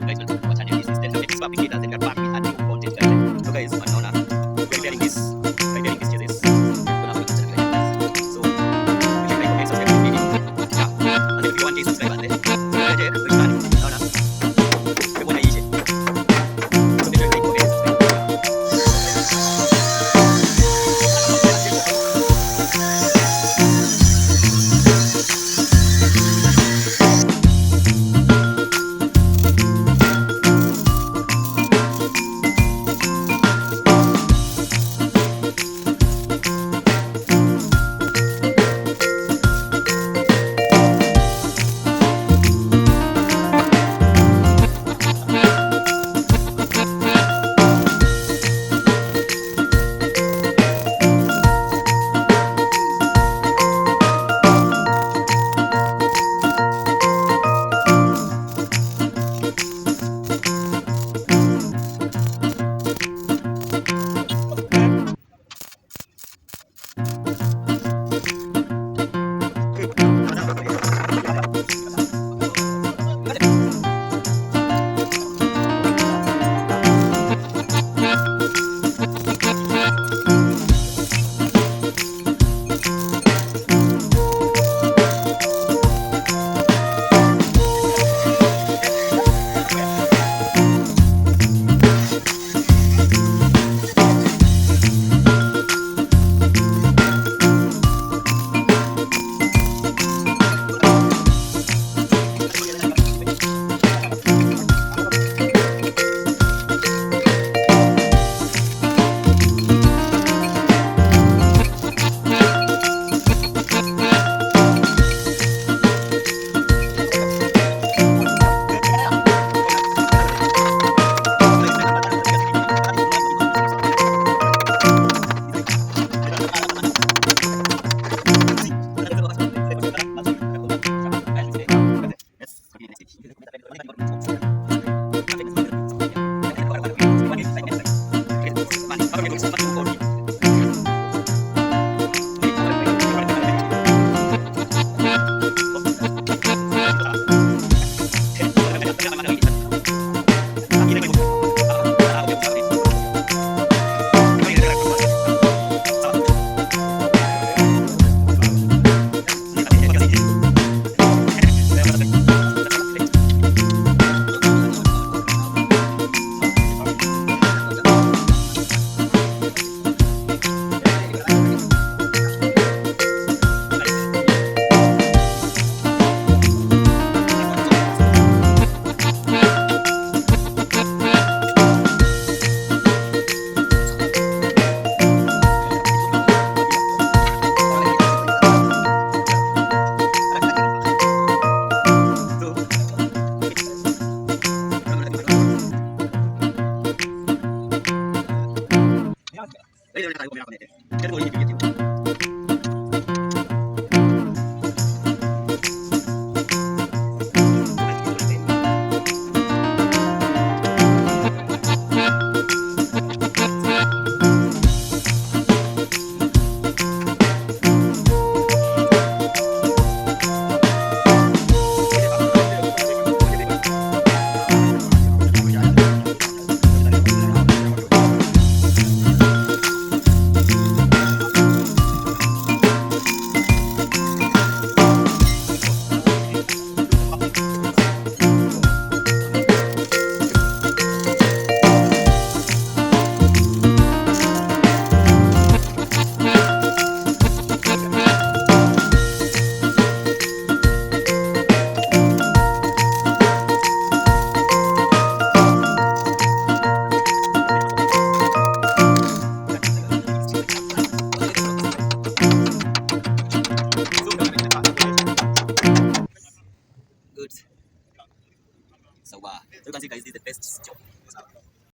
guys, welcome to our channel. This is Delta Techniques Public Data, and we are back with a new content guys. So guys, wanaona we are repairing this cheeses. Gonna have a look at guys. So if you like, comment, subscribe to the video. Yeah, and then if you want to subscribe and then we start. Naona we want to eat it. So make sure you like, comment, subscribe. Good. So you can see guys, this is the best job.